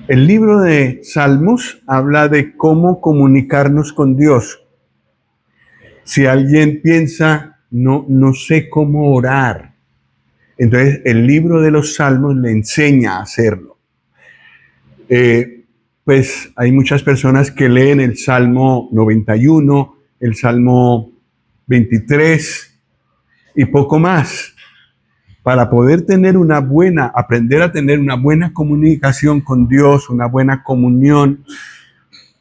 El libro de Salmos habla de cómo comunicarnos con Dios. Si alguien piensa, no sé cómo orar, entonces el libro de los Salmos le enseña a hacerlo. Pues hay muchas personas que leen el Salmo 91, el Salmo 23 y poco más. Para poder aprender a tener una buena comunicación con Dios, una buena comunión,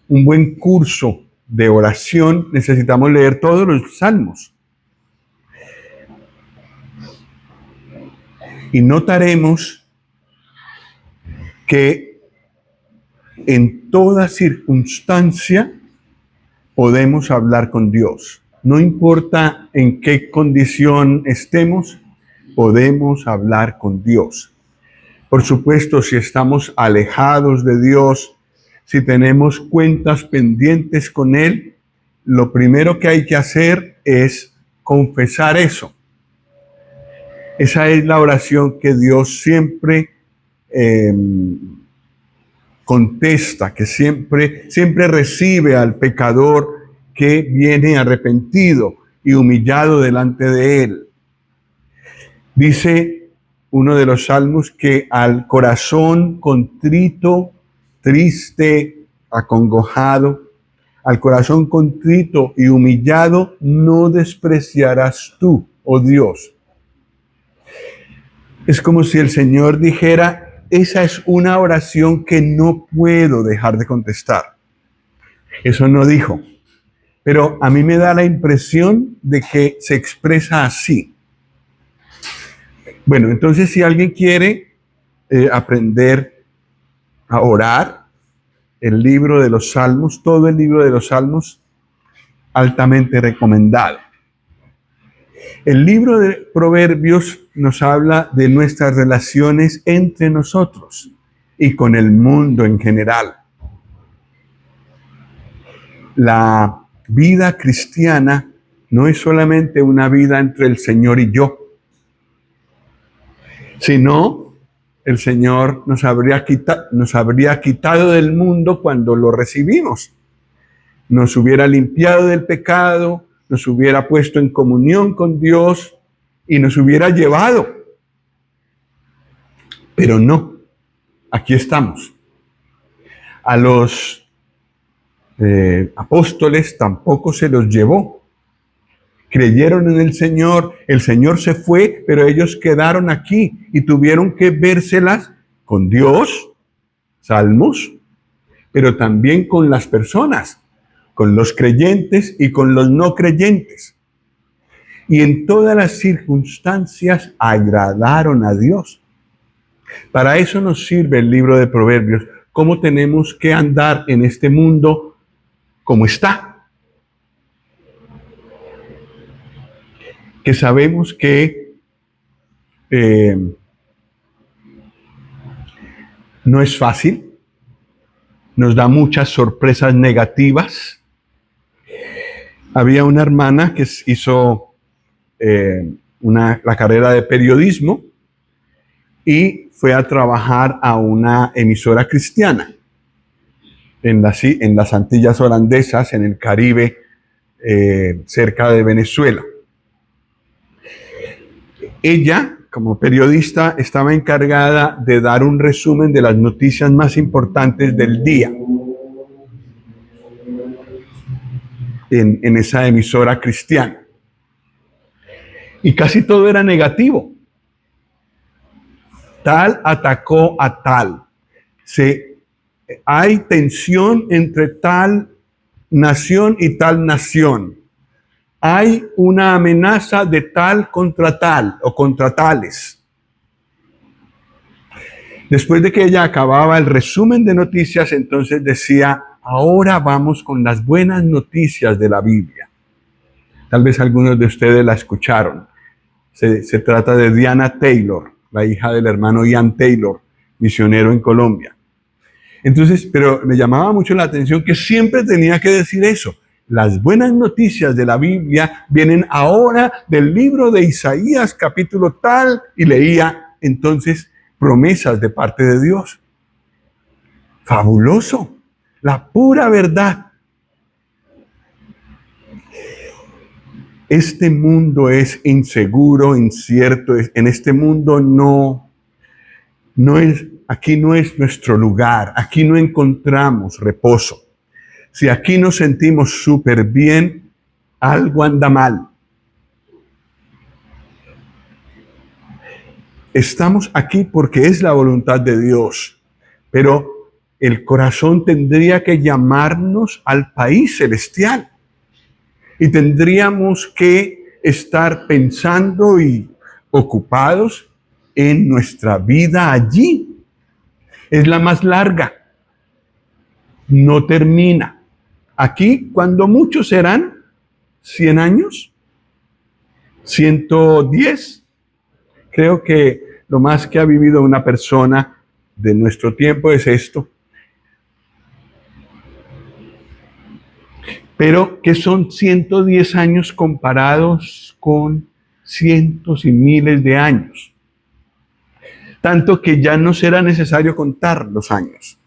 un buen curso de oración, necesitamos leer todos los salmos. Y notaremos que en toda circunstancia podemos hablar con Dios. No importa en qué condición estemos, podemos hablar con Dios. Por supuesto, si estamos alejados de Dios, si tenemos cuentas pendientes con Él, lo primero que hay que hacer es confesar eso. Esa es la oración que Dios siempre contesta, que siempre recibe al pecador que viene arrepentido y humillado delante de Él. Dice uno de los salmos que al corazón contrito, triste, acongojado, al corazón contrito y humillado no despreciarás tú, oh Dios. Es como si el Señor dijera, esa es una oración que no puedo dejar de contestar. Eso no dijo, pero a mí me da la impresión de que se expresa así. Bueno, entonces si alguien quiere aprender a orar, el libro de los Salmos, todo el libro de los Salmos, altamente recomendado. El libro de Proverbios nos habla de nuestras relaciones entre nosotros y con el mundo en general. La vida cristiana no es solamente una vida entre el Señor y yo, sino el Señor nos habría quitado del mundo cuando lo recibimos. Nos hubiera limpiado del pecado, nos hubiera puesto en comunión con Dios y nos hubiera llevado. Pero no, aquí estamos. A los apóstoles tampoco se los llevó. Creyeron en el Señor se fue, pero ellos quedaron aquí y tuvieron que vérselas con Dios, salmos, pero también con las personas, con los creyentes y con los no creyentes. Y en todas las circunstancias agradaron a Dios. Para eso nos sirve el libro de Proverbios, cómo tenemos que andar en este mundo como está. Que sabemos que no es fácil, nos da muchas sorpresas negativas. Había una hermana que hizo la carrera de periodismo y fue a trabajar a una emisora cristiana en las Antillas Holandesas, en el Caribe, cerca de Venezuela. Ella, como periodista, estaba encargada de dar un resumen de las noticias más importantes del día en esa emisora cristiana. Y casi todo era negativo. Tal atacó a tal. Hay tensión entre tal nación y tal nación. Hay una amenaza de tal contra tal o contra tales. Después de que ella acababa el resumen de noticias, entonces decía, ahora vamos con las buenas noticias de la Biblia. Tal vez algunos de ustedes la escucharon. Se trata de Diana Taylor, la hija del hermano Ian Taylor, misionero en Colombia. Entonces, pero me llamaba mucho la atención que siempre tenía que decir eso. Las buenas noticias de la Biblia vienen ahora del libro de Isaías, capítulo tal, y leía entonces promesas de parte de Dios. Fabuloso. La pura verdad. Este mundo es inseguro, incierto. En este mundo aquí no es nuestro lugar. Aquí no encontramos reposo. Si aquí nos sentimos súper bien, algo anda mal. Estamos aquí porque es la voluntad de Dios, pero el corazón tendría que llamarnos al país celestial y tendríamos que estar pensando y ocupados en nuestra vida allí. Es la más larga, no termina. Aquí, cuando muchos serán 100 años, 110. Creo que lo más que ha vivido una persona de nuestro tiempo es esto. Pero que son 110 años comparados con cientos y miles de años. Tanto que ya no será necesario contar los años.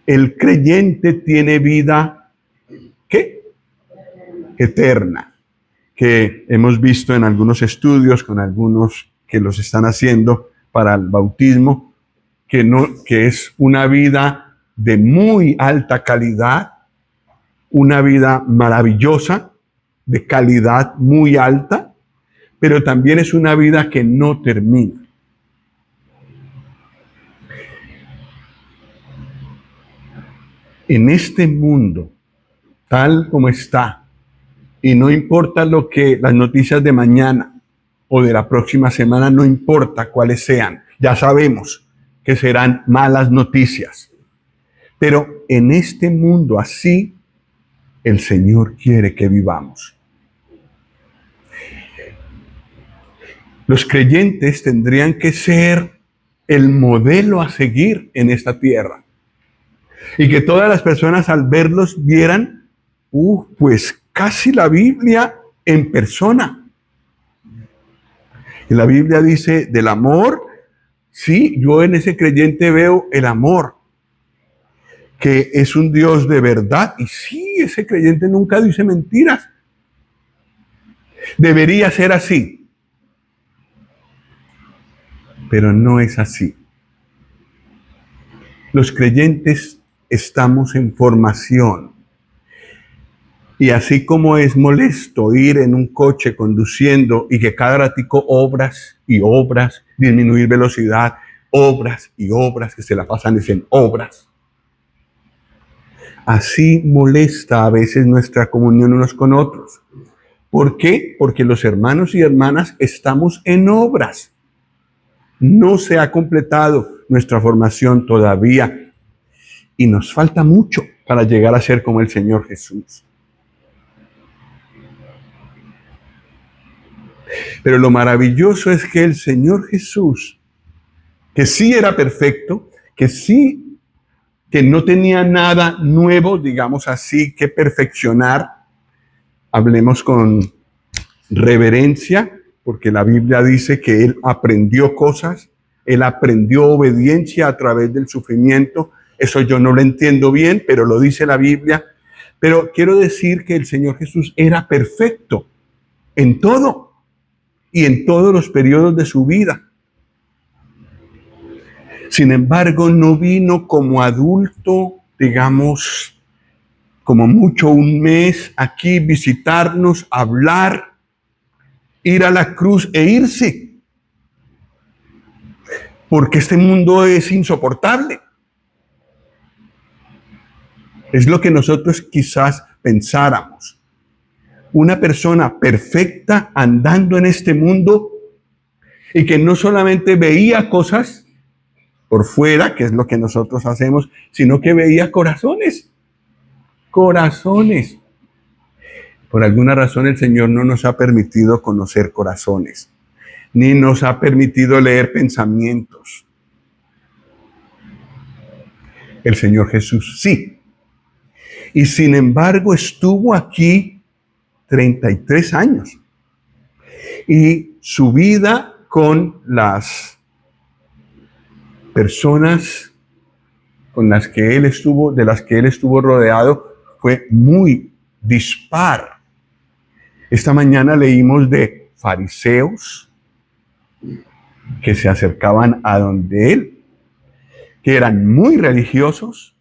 El creyente tiene vida, ¿qué? Eterna. Que hemos visto en algunos estudios con algunos que los están haciendo para el bautismo, que es una vida de muy alta calidad, una vida maravillosa, de calidad muy alta, pero también es una vida que no termina. En este mundo, tal como está, y no importa lo que las noticias de mañana o de la próxima semana, no importa cuáles sean, ya sabemos que serán malas noticias. Pero en este mundo así, el Señor quiere que vivamos. Los creyentes tendrían que ser el modelo a seguir en esta tierra. Y que todas las personas al verlos vieran, pues casi la Biblia en persona. Y la Biblia dice del amor, sí, yo en ese creyente veo el amor, que es un Dios de verdad. Y sí, ese creyente nunca dice mentiras. Debería ser así. Pero no es así. Los creyentes estamos en formación. Y así como es molesto ir en un coche conduciendo y que cada ratico obras y obras, disminuir velocidad, obras y obras, que se la pasan en obras. Así molesta a veces nuestra comunión unos con otros. ¿Por qué? Porque los hermanos y hermanas estamos en obras. No se ha completado nuestra formación todavía y nos falta mucho para llegar a ser como el Señor Jesús. Pero lo maravilloso es que el Señor Jesús, que sí era perfecto, que no tenía nada nuevo, digamos así, que perfeccionar, hablemos con reverencia, porque la Biblia dice que Él aprendió cosas, Él aprendió obediencia a través del sufrimiento. Eso yo no lo entiendo bien, pero lo dice la Biblia. Pero quiero decir que el Señor Jesús era perfecto en todo y en todos los periodos de su vida. Sin embargo, no vino como adulto, digamos, como mucho un mes aquí, visitarnos, hablar, ir a la cruz e irse. Porque este mundo es insoportable. Es lo que nosotros quizás pensáramos. Una persona perfecta andando en este mundo y que no solamente veía cosas por fuera, que es lo que nosotros hacemos, sino que veía corazones. Corazones. Por alguna razón el Señor no nos ha permitido conocer corazones, ni nos ha permitido leer pensamientos. El Señor Jesús sí. Y sin embargo estuvo aquí 33 años. Y su vida con las personas de las que él estuvo rodeado fue muy dispar. Esta mañana leímos de fariseos que se acercaban a donde él, que eran muy religiosos,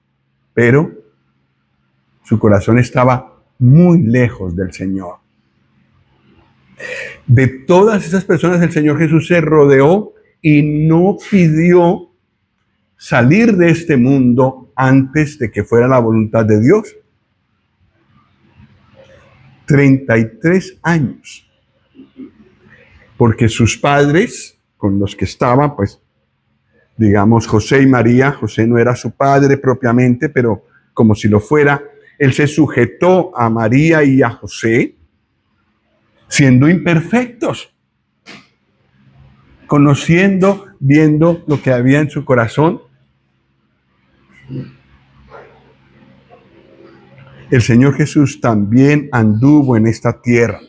pero su corazón estaba muy lejos del Señor. De todas esas personas el Señor Jesús se rodeó y no pidió salir de este mundo antes de que fuera la voluntad de Dios. 33 años. Porque sus padres, con los que estaba, pues, digamos, José y María, José no era su padre propiamente, pero como si lo fuera, él se sujetó a María y a José, siendo imperfectos, conociendo, viendo lo que había en su corazón. El Señor Jesús también anduvo en esta tierra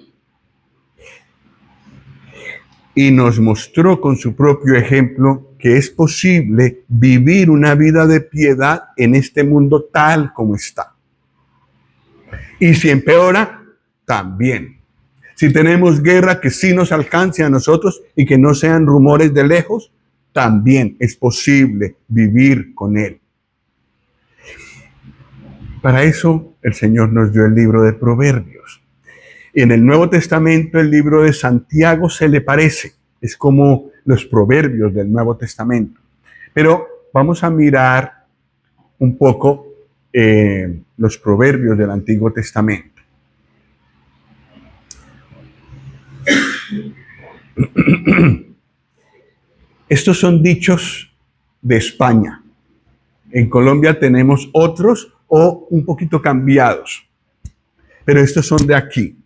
y nos mostró con su propio ejemplo que es posible vivir una vida de piedad en este mundo tal como está. Y si empeora, también. Si tenemos guerra que sí nos alcance a nosotros y que no sean rumores de lejos, también es posible vivir con Él. Para eso el Señor nos dio el libro de Proverbios. Y en el Nuevo Testamento el libro de Santiago se le parece. Es como los Proverbios del Nuevo Testamento. Pero vamos a mirar un poco los Proverbios del Antiguo Testamento. Estos son dichos de España. En Colombia tenemos otros o un poquito cambiados, pero estos son de aquí.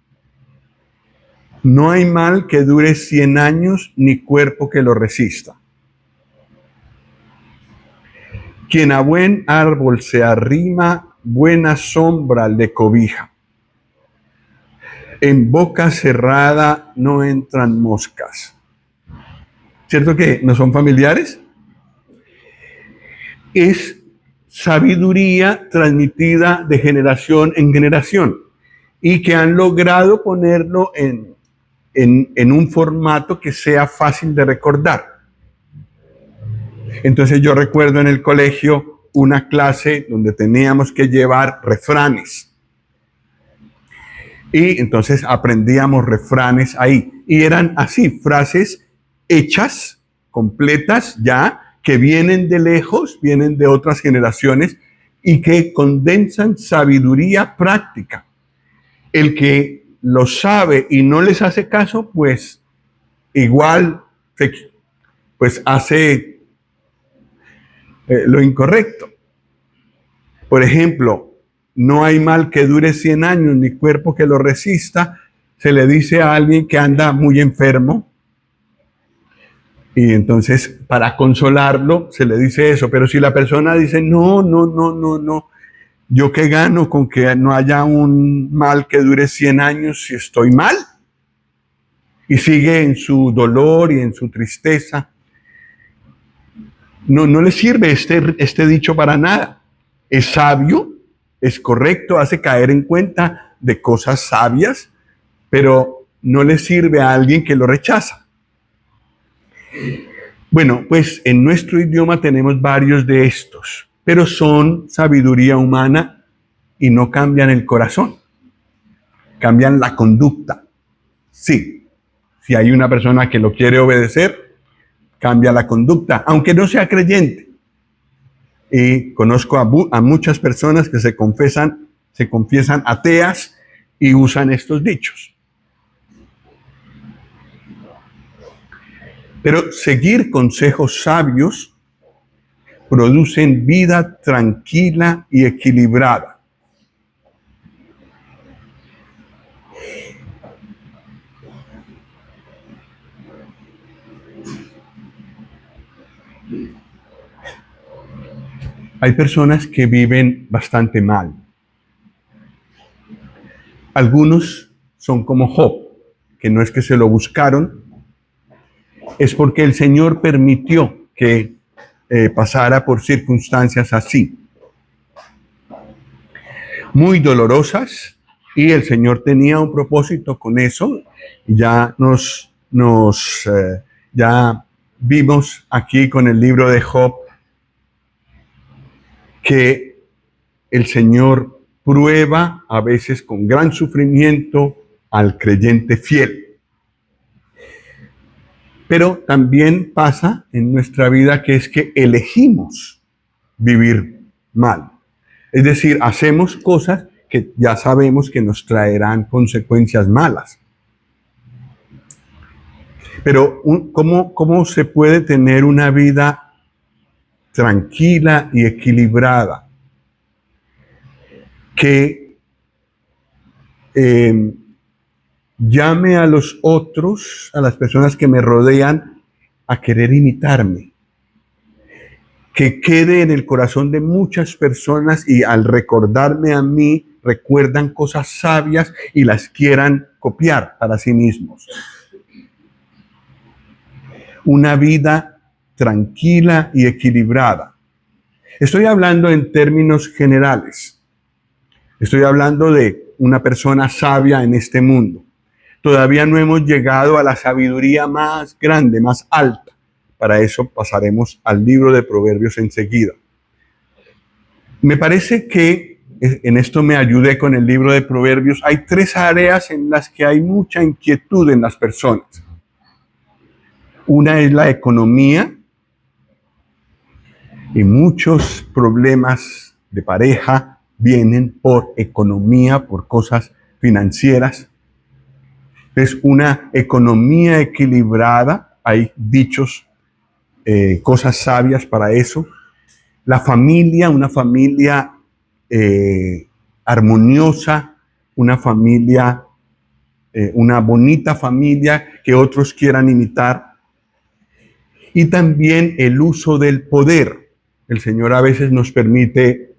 No hay mal que dure 100 años, ni cuerpo que lo resista. Quien a buen árbol se arrima, buena sombra le cobija. En boca cerrada no entran moscas. ¿Cierto que no son familiares? Es sabiduría transmitida de generación en generación y que han logrado ponerlo en un formato que sea fácil de recordar. Entonces yo recuerdo en el colegio una clase donde teníamos que llevar refranes. Y entonces aprendíamos refranes ahí. Y eran así, frases hechas, completas ya, que vienen de lejos, vienen de otras generaciones y que condensan sabiduría práctica. El que lo sabe y no les hace caso, pues igual pues hace lo incorrecto. Por ejemplo, no hay mal que dure 100 años, ni cuerpo que lo resista. Se le dice a alguien que anda muy enfermo. Y entonces, para consolarlo, se le dice eso. Pero si la persona dice, no, ¿yo qué gano con que no haya un mal que dure 100 años si estoy mal? Y sigue en su dolor y en su tristeza. No le sirve este dicho para nada. Es sabio, es correcto, hace caer en cuenta de cosas sabias, pero no le sirve a alguien que lo rechaza. Bueno, pues en nuestro idioma tenemos varios de estos, pero son sabiduría humana y no cambian el corazón, cambian la conducta. Sí, si hay una persona que lo quiere obedecer, cambia la conducta, aunque no sea creyente. Y conozco a muchas personas que se confiesan ateas y usan estos dichos. Pero seguir consejos sabios producen vida tranquila y equilibrada. Hay personas que viven bastante mal. Algunos son como Job, que no es que se lo buscaron, es porque el Señor permitió que pasara por circunstancias así, muy dolorosas, y el Señor tenía un propósito con eso. Ya ya vimos aquí con el libro de Job que el Señor prueba a veces con gran sufrimiento al creyente fiel. Pero también pasa en nuestra vida que es que elegimos vivir mal. Es decir, hacemos cosas que ya sabemos que nos traerán consecuencias malas. Pero ¿cómo se puede tener una vida tranquila y equilibrada? Que llame a los otros, a las personas que me rodean, a querer imitarme. Que quede en el corazón de muchas personas y al recordarme a mí, recuerdan cosas sabias y las quieran copiar para sí mismos. Una vida tranquila y equilibrada. Estoy hablando en términos generales. Estoy hablando de una persona sabia en este mundo. Todavía no hemos llegado a la sabiduría más grande, más alta. Para eso pasaremos al libro de Proverbios enseguida. Me parece que en esto me ayudé con el libro de Proverbios. Hay 3 áreas en las que hay mucha inquietud en las personas. Una es la economía, y muchos problemas de pareja vienen por economía, por cosas financieras. Es una economía equilibrada, hay dichos, cosas sabias para eso. La familia, una familia armoniosa, una familia, una bonita familia que otros quieran imitar. Y también el uso del poder. El Señor a veces nos permite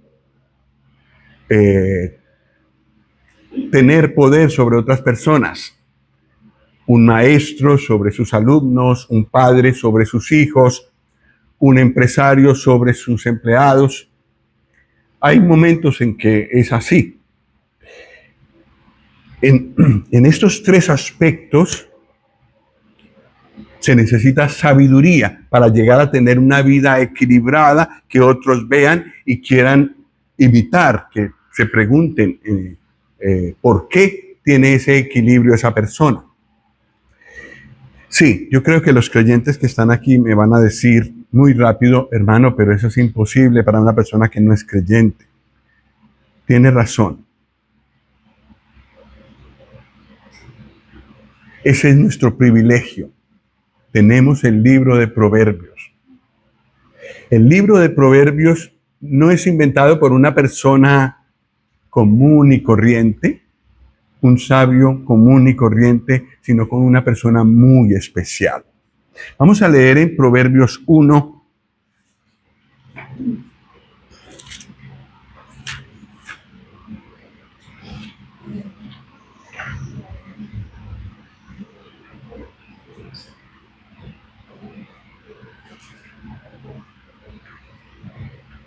tener poder sobre otras personas. Un maestro sobre sus alumnos, un padre sobre sus hijos, un empresario sobre sus empleados. Hay momentos en que es así. En estos 3 aspectos se necesita sabiduría para llegar a tener una vida equilibrada, que otros vean y quieran imitar, que se pregunten por qué tiene ese equilibrio esa persona. Sí, yo creo que los creyentes que están aquí me van a decir muy rápido, hermano, pero eso es imposible para una persona que no es creyente. Tiene razón. Ese es nuestro privilegio. Tenemos el libro de Proverbios. El libro de Proverbios no es inventado por una persona común y corriente, un sabio común y corriente, sino con una persona muy especial. Vamos a leer en Proverbios 1.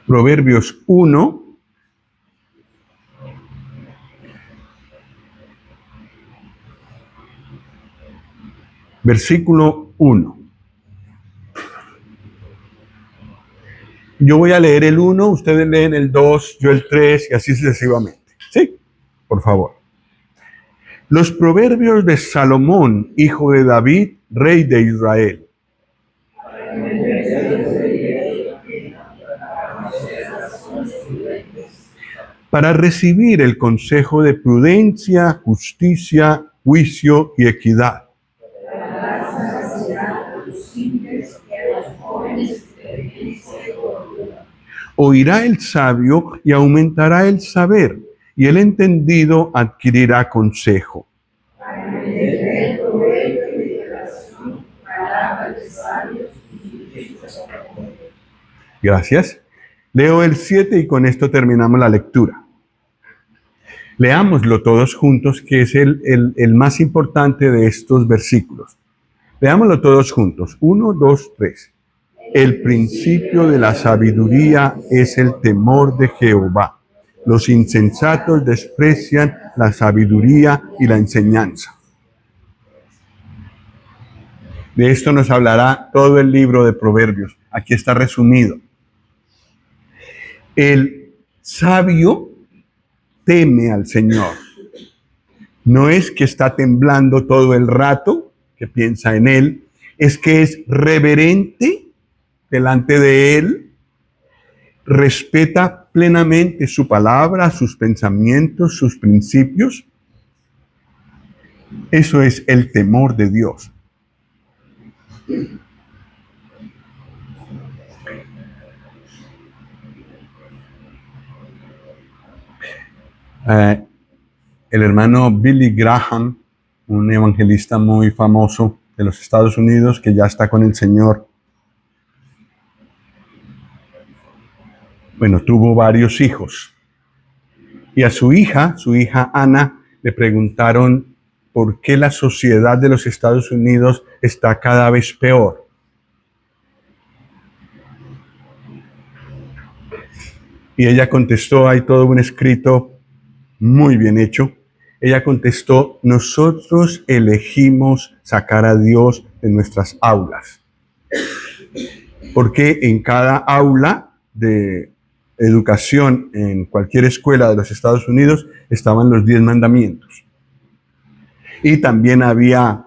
Proverbios 1, versículo 1. Yo voy a leer el 1, ustedes leen el 2, yo el 3 y así sucesivamente. ¿Sí? Por favor. Los proverbios de Salomón, hijo de David, rey de Israel. Para recibir el consejo de prudencia, justicia, juicio y equidad. Oirá el sabio y aumentará el saber, y el entendido adquirirá consejo. Gracias. Leo el 7 y con esto terminamos la lectura. Leámoslo todos juntos, que es el más importante de estos versículos. Leámoslo todos juntos. 1, 2, 3. El principio de la sabiduría es el temor de Jehová. Los insensatos desprecian la sabiduría y la enseñanza. De esto nos hablará todo el libro de Proverbios. Aquí está resumido. El sabio teme al Señor. No es que está temblando todo el rato, que piensa en Él, es que es reverente delante de Él, respeta plenamente su palabra, sus pensamientos, sus principios. Eso es el temor de Dios. El hermano Billy Graham, un evangelista muy famoso de los Estados Unidos que ya está con el Señor, bueno, tuvo varios hijos. Y a su hija Ana, le preguntaron por qué la sociedad de los Estados Unidos está cada vez peor. Y ella contestó, hay todo un escrito muy bien hecho. Ella contestó, nosotros elegimos sacar a Dios de nuestras aulas. Porque en cada aula de educación en cualquier escuela de los Estados Unidos estaban los 10 mandamientos. Y también había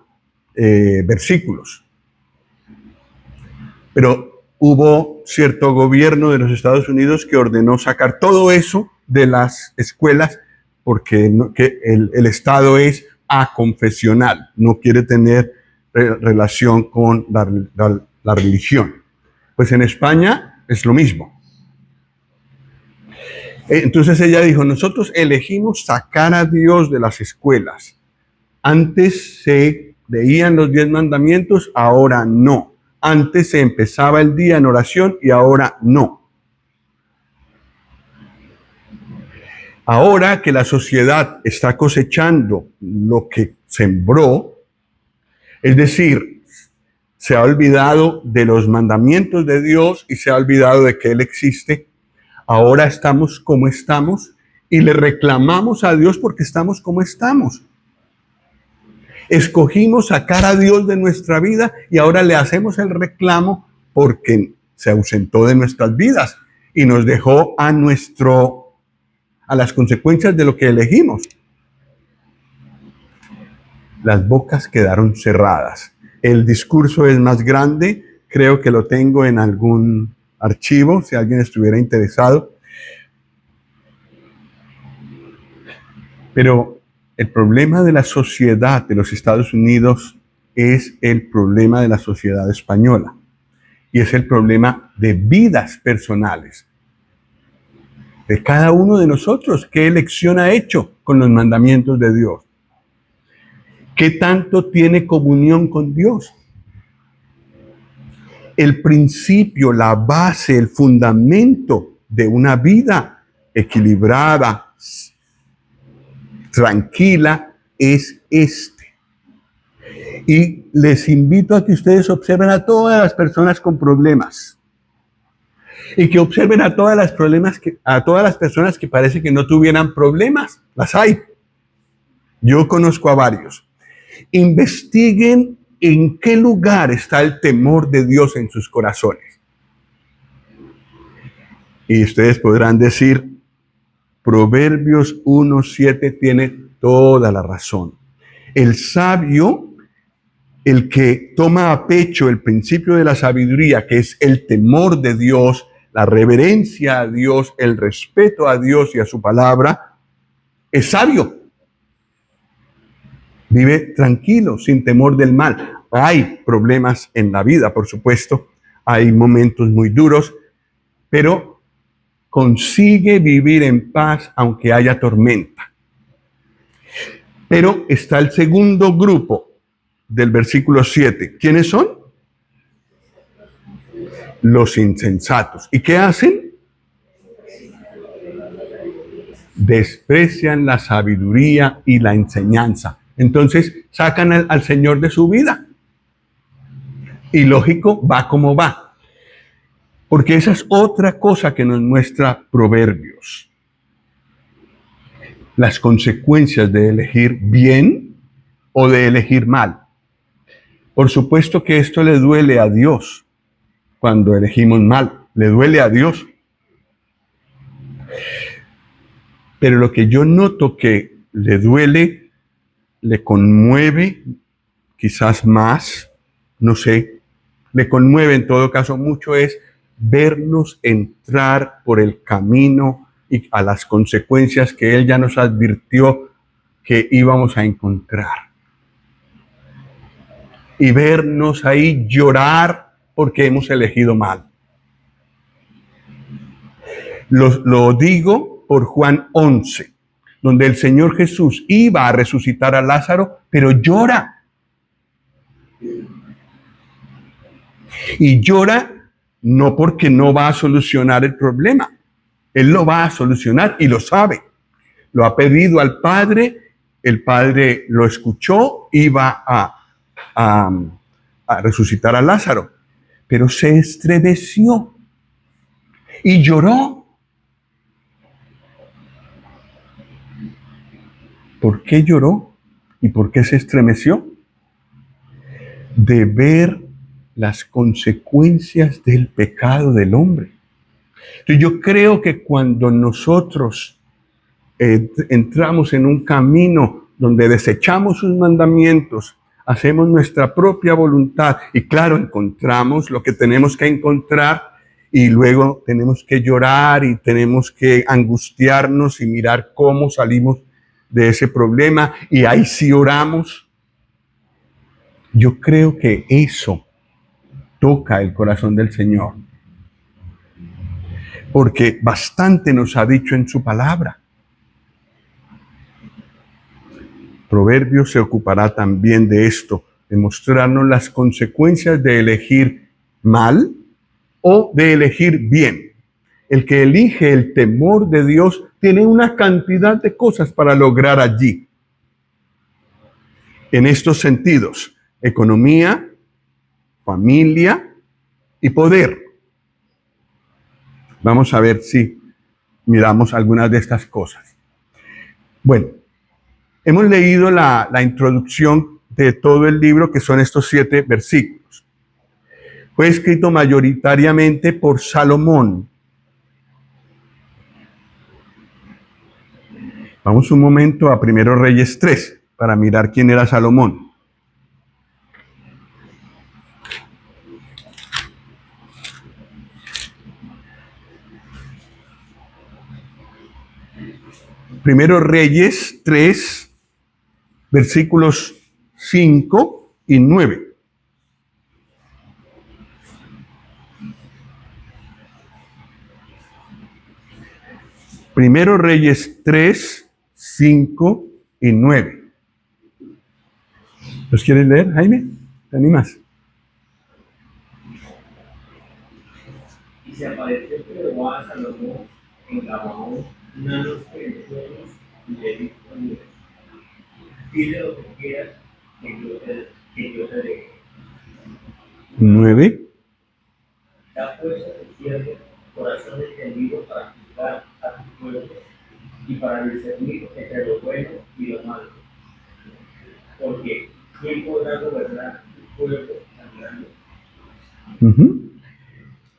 versículos. Pero hubo cierto gobierno de los Estados Unidos que ordenó sacar todo eso de las escuelas porque el Estado es aconfesional, no quiere tener relación con la religión. Pues en España es lo mismo. Entonces ella dijo, nosotros elegimos sacar a Dios de las escuelas. Antes se veían los 10 mandamientos, ahora no. Antes se empezaba el día en oración y ahora no. Ahora que la sociedad está cosechando lo que sembró, es decir, se ha olvidado de los mandamientos de Dios y se ha olvidado de que Él existe, ahora estamos como estamos y le reclamamos a Dios porque estamos como estamos. Escogimos sacar a Dios de nuestra vida y ahora le hacemos el reclamo porque se ausentó de nuestras vidas y nos dejó a las consecuencias de lo que elegimos. Las bocas quedaron cerradas. El discurso es más grande, creo que lo tengo en algún archivo, si alguien estuviera interesado. Pero el problema de la sociedad de los Estados Unidos es el problema de la sociedad española. Y es el problema de vidas personales. De cada uno de nosotros, ¿qué elección ha hecho con los mandamientos de Dios? ¿Qué tanto tiene comunión con Dios? El principio, la base, el fundamento de una vida equilibrada, tranquila, es este. Y les invito a que ustedes observen a todas las personas con problemas. Y que observen a todas las personas que parece que no tuvieran problemas. Las hay. Yo conozco a varios. Investiguen en qué lugar está el temor de Dios en sus corazones. Y ustedes podrán decir, Proverbios 1:7 tiene toda la razón. El sabio, el que toma a pecho el principio de la sabiduría, que es el temor de Dios, la reverencia a Dios, el respeto a Dios y a su palabra, es sabio. Vive tranquilo, sin temor del mal. Hay problemas en la vida, por supuesto. Hay momentos muy duros, pero consigue vivir en paz aunque haya tormenta. Pero está el segundo grupo del versículo 7. ¿Quiénes son? Los insensatos. ¿Y qué hacen? Desprecian la sabiduría y la enseñanza. Entonces sacan al Señor de su vida. Y lógico, va como va. Porque esa es otra cosa que nos muestra Proverbios. Las consecuencias de elegir bien o de elegir mal. Por supuesto que esto le duele a Dios cuando elegimos mal. Le duele a Dios. Pero lo que yo noto que le duele, le conmueve, quizás más, no sé, le conmueve en todo caso mucho es vernos entrar por el camino y a las consecuencias que Él ya nos advirtió que íbamos a encontrar. Y vernos ahí llorar porque hemos elegido mal. Lo digo por Juan 11, donde el Señor Jesús iba a resucitar a Lázaro, pero llora. Y llora no porque no va a solucionar el problema. Él lo va a solucionar y lo sabe. Lo ha pedido al Padre, el Padre lo escuchó, iba a resucitar a Lázaro, pero se estremeció y lloró. ¿Por qué lloró? ¿Y por qué se estremeció? De ver las consecuencias del pecado del hombre. Entonces yo creo que cuando nosotros entramos en un camino donde desechamos sus mandamientos, hacemos nuestra propia voluntad y claro, encontramos lo que tenemos que encontrar y luego tenemos que llorar y tenemos que angustiarnos y mirar cómo salimos de ese problema y ahí sí oramos. Yo creo que eso toca el corazón del Señor, porque bastante nos ha dicho en su palabra. Proverbios se ocupará también de esto, de mostrarnos las consecuencias de elegir mal o de elegir bien. El que elige el temor de Dios tiene una cantidad de cosas para lograr allí. En estos sentidos, economía, familia y poder. Vamos a ver si miramos algunas de estas cosas. Bueno, hemos leído la introducción de todo el libro, que son estos 7 versículos. Fue escrito mayoritariamente por Salomón. Vamos un momento a 1 Reyes 3 para mirar quién era Salomón. Primero Reyes 3, versículos 5 y 9. Primero Reyes 3, 5 y 9. ¿Los quieres leer, Jaime? ¿Te animas? Y se apareció Jehová a Salomón en Gabaón una noche en sueños y le dijo: dile lo que quieras que yo te dé. 9. Da pues a tu siervo corazón entendido para juzgar a tu pueblo y para discernir entre lo bueno y lo malo. Porque ¿quién podrá gobernar tu pueblo tan grande?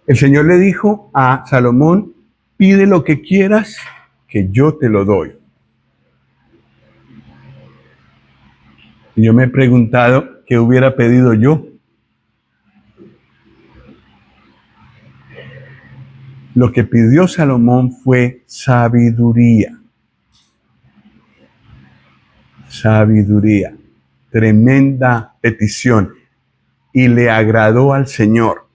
El Señor le dijo a Salomón, pide lo que quieras, que yo te lo doy. Y yo me he preguntado qué hubiera pedido yo. Lo que pidió Salomón fue sabiduría. Sabiduría. Tremenda petición. Y le agradó al Señor.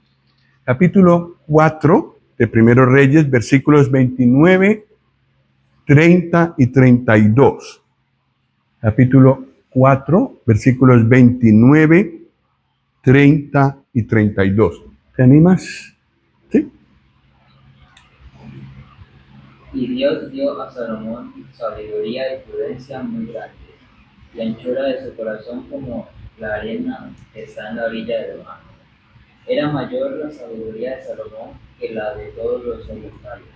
Capítulo 4 de Primero Reyes, versículos 29, 30 y 32. Capítulo 4, versículos 29, 30 y 32. ¿Te animas? ¿Sí? Y Dios dio a Salomón sabiduría y prudencia muy grandes, y anchura de su corazón como la arena que está en la orilla del mar. Era mayor la sabiduría de Salomón que la de todos los orientales,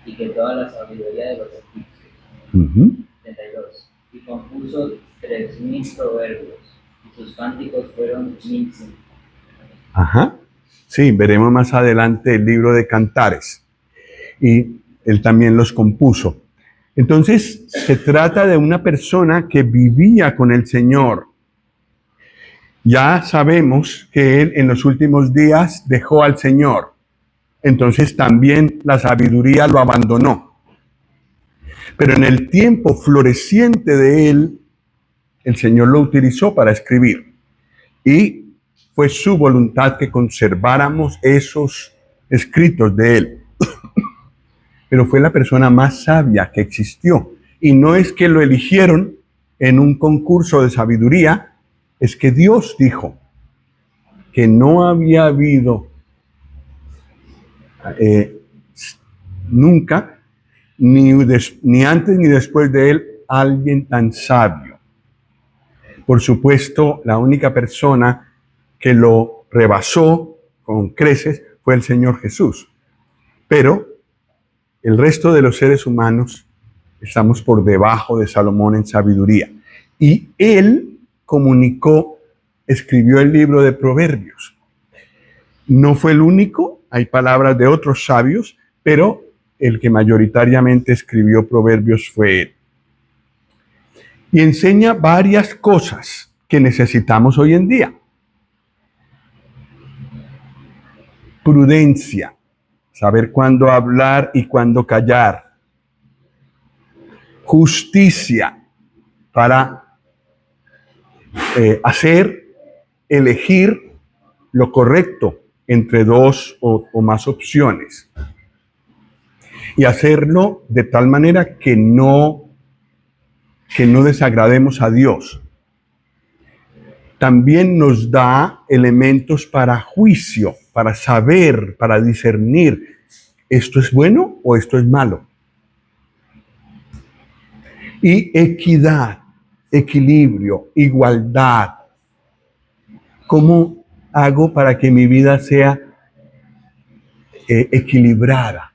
y que toda la sabiduría de los egipcios. Ujú. 32. Y compuso 3000 proverbios, y sus cánticos fueron 1100. Ajá. Sí, veremos más adelante el libro de Cantares. Y él también los compuso. Entonces, se trata de una persona que vivía con el Señor. Ya sabemos que él en los últimos días dejó al Señor. Entonces también la sabiduría lo abandonó. Pero en el tiempo floreciente de él, el Señor lo utilizó para escribir. Y fue su voluntad que conserváramos esos escritos de él. Pero fue la persona más sabia que existió. Y no es que lo eligieron en un concurso de sabiduría, es que Dios dijo que no había habido nunca, ni antes ni después de él, alguien tan sabio. Por supuesto, la única persona que lo rebasó con creces fue el Señor Jesús. Pero el resto de los seres humanos estamos por debajo de Salomón en sabiduría. Y él escribió el libro de Proverbios. No fue el único, hay palabras de otros sabios, pero el que mayoritariamente escribió Proverbios fue él. Y enseña varias cosas que necesitamos hoy en día. Prudencia, saber cuándo hablar y cuándo callar. Justicia, para elegir lo correcto entre dos o más opciones. Y hacerlo de tal manera que no desagrademos a Dios. También nos da elementos para juicio, para saber, para discernir, ¿esto es bueno o esto es malo? Y equidad, equilibrio, igualdad. ¿Cómo hago para que mi vida sea equilibrada?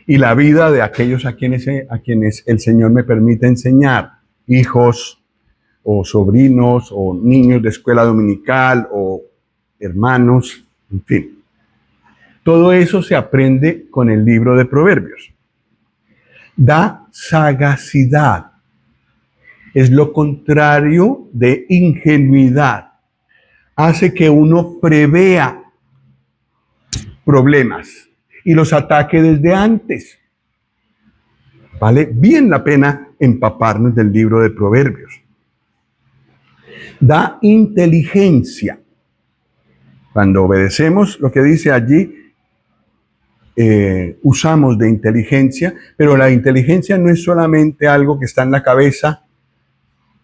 Y la vida de aquellos a quienes el Señor me permite enseñar, hijos o sobrinos o niños de escuela dominical o hermanos, en fin. Todo eso se aprende con el libro de Proverbios. Da sagacidad. Es lo contrario de ingenuidad. Hace que uno prevea problemas y los ataque desde antes. Vale bien la pena empaparnos del libro de Proverbios. Da inteligencia. Cuando obedecemos lo que dice allí, usamos de inteligencia, pero la inteligencia no es solamente algo que está en la cabeza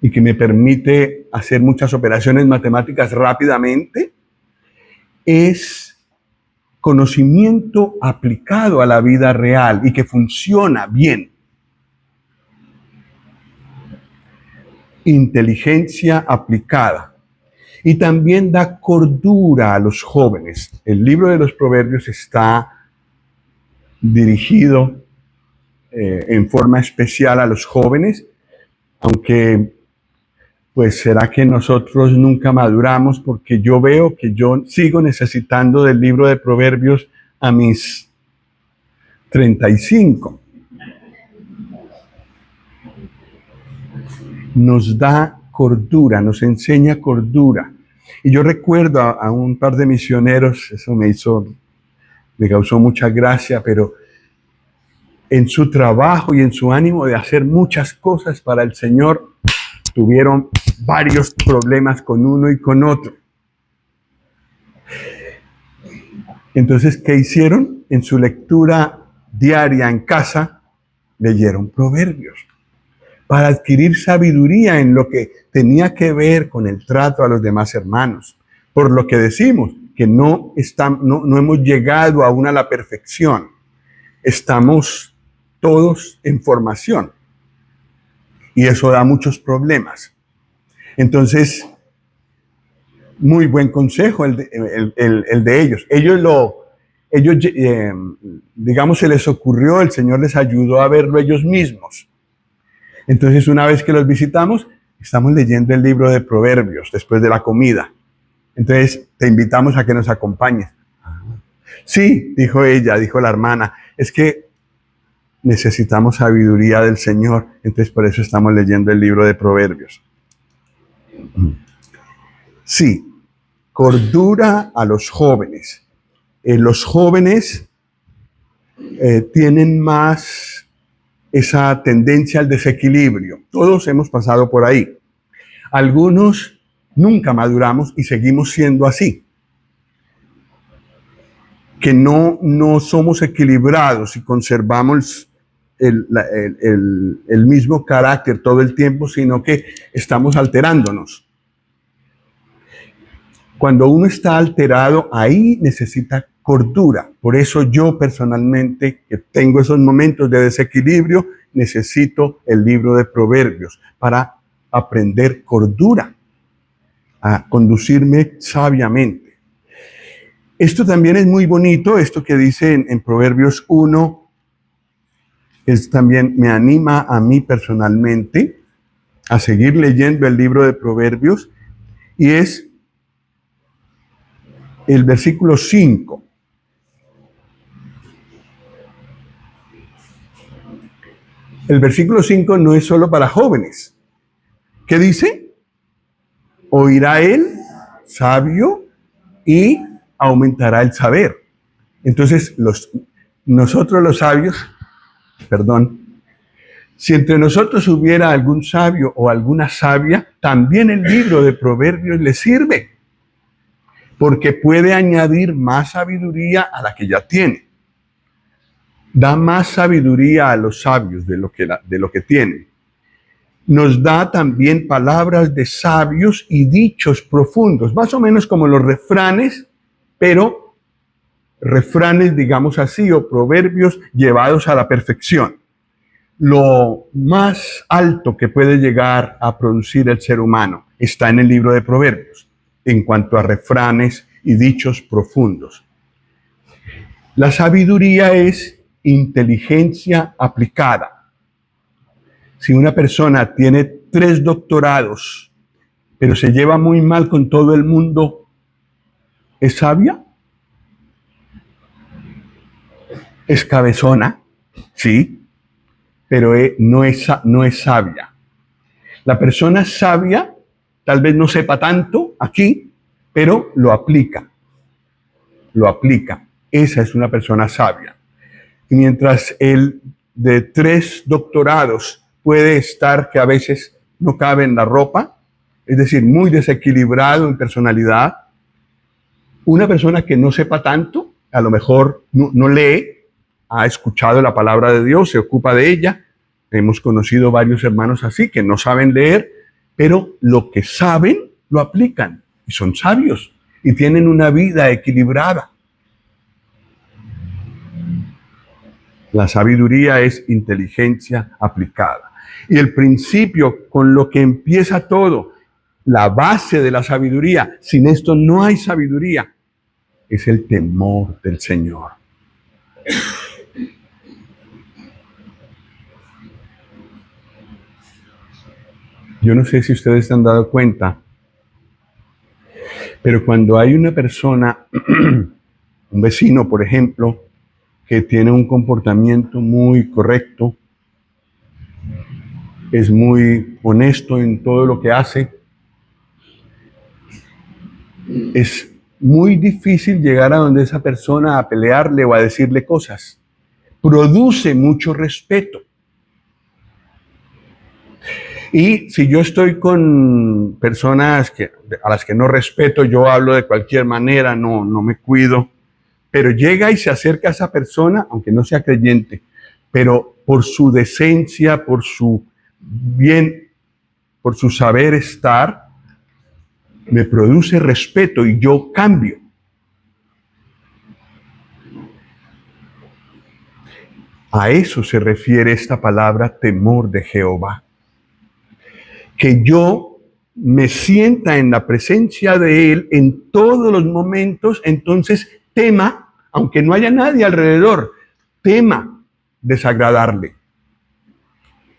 y que me permite hacer muchas operaciones matemáticas rápidamente. Es conocimiento aplicado a la vida real y que funciona bien. Inteligencia aplicada. Y también da cordura a los jóvenes. El libro de los Proverbios está dirigido en forma especial a los jóvenes, aunque pues será que nosotros nunca maduramos, porque yo veo que yo sigo necesitando del libro de Proverbios a mis 35. Nos da cordura, nos enseña cordura. Y yo recuerdo a un par de misioneros, eso me causó mucha gracia, pero en su trabajo y en su ánimo de hacer muchas cosas para el Señor, tuvieron varios problemas con uno y con otro. Entonces, ¿qué hicieron? En su lectura diaria en casa, leyeron Proverbios para adquirir sabiduría en lo que tenía que ver con el trato a los demás hermanos. Por lo que decimos, que no hemos llegado aún a la perfección. Estamos todos en formación. Y eso da muchos problemas. Entonces, muy buen consejo el de ellos. Ellos ellos, digamos, se les ocurrió, el Señor les ayudó a verlo ellos mismos. Entonces, una vez que los visitamos, estamos leyendo el libro de Proverbios después de la comida. Entonces, te invitamos a que nos acompañes. Sí, dijo ella, dijo la hermana, es que necesitamos sabiduría del Señor, entonces por eso estamos leyendo el libro de Proverbios. Sí, cordura a los jóvenes. Los jóvenes tienen más esa tendencia al desequilibrio. Todos hemos pasado por ahí. Algunos nunca maduramos y seguimos siendo así. Que no somos equilibrados y conservamos el mismo carácter todo el tiempo, sino que estamos alterándonos. Cuando uno está alterado, ahí necesita cordura. Por eso yo personalmente, que tengo esos momentos de desequilibrio, necesito el libro de Proverbios para aprender cordura, a conducirme sabiamente. Esto también es muy bonito, esto que dice en Proverbios 1, también me anima a mí personalmente a seguir leyendo el libro de Proverbios, y es el versículo 5. El versículo 5 no es solo para jóvenes. ¿Qué dice? Oirá él sabio y aumentará el saber. Entonces, nosotros los sabios, si entre nosotros hubiera algún sabio o alguna sabia, también el libro de Proverbios le sirve, porque puede añadir más sabiduría a la que ya tiene. Da más sabiduría a los sabios de lo que tienen. Nos da también palabras de sabios y dichos profundos, más o menos como los refranes, pero refranes, digamos así, o proverbios llevados a la perfección. Lo más alto que puede llegar a producir el ser humano está en el libro de Proverbios, en cuanto a refranes y dichos profundos. La sabiduría es inteligencia aplicada. Si una persona tiene 3 doctorados, pero se lleva muy mal con todo el mundo, ¿es sabia? ¿Es cabezona? Sí, pero no es sabia. La persona sabia tal vez no sepa tanto aquí, pero lo aplica. Lo aplica. Esa es una persona sabia. Y mientras el de 3 doctorados puede estar que a veces no cabe en la ropa, es decir, muy desequilibrado en personalidad, una persona que no sepa tanto, a lo mejor no lee, ha escuchado la palabra de Dios, se ocupa de ella. Hemos conocido varios hermanos así que no saben leer, pero lo que saben lo aplican y son sabios y tienen una vida equilibrada. La sabiduría es inteligencia aplicada. Y el principio con lo que empieza todo, la base de la sabiduría, sin esto no hay sabiduría, es el temor del Señor. Yo no sé si ustedes se han dado cuenta, pero cuando hay una persona, un vecino, por ejemplo, que tiene un comportamiento muy correcto, es muy honesto en todo lo que hace, es muy difícil llegar a donde esa persona a pelearle o a decirle cosas. Produce mucho respeto. Y si yo estoy con personas a las que no respeto, yo hablo de cualquier manera, no me cuido, pero llega y se acerca a esa persona, aunque no sea creyente, pero por su decencia, por su bien, por su saber estar, me produce respeto y yo cambio. A eso se refiere esta palabra temor de Jehová. Que yo me sienta en la presencia de Él en todos los momentos, entonces tema aunque no haya nadie alrededor, tema desagradarle.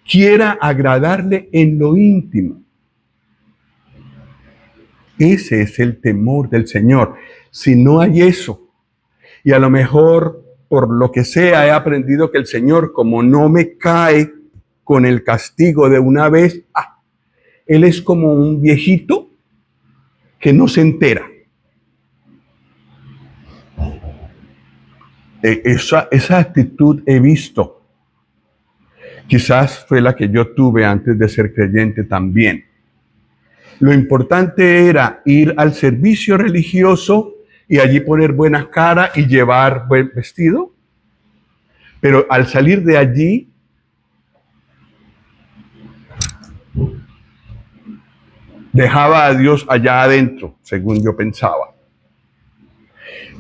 Quiera agradarle en lo íntimo. Ese es el temor del Señor. Si no hay eso, y a lo mejor por lo que sea he aprendido que el Señor, como no me cae con el castigo de una vez, Él es como un viejito que no se entera. Esa actitud he visto. Quizás fue la que yo tuve antes de ser creyente también. Lo importante era ir al servicio religioso y allí poner buena cara y llevar buen vestido. Pero al salir de allí, dejaba a Dios allá adentro, según yo pensaba.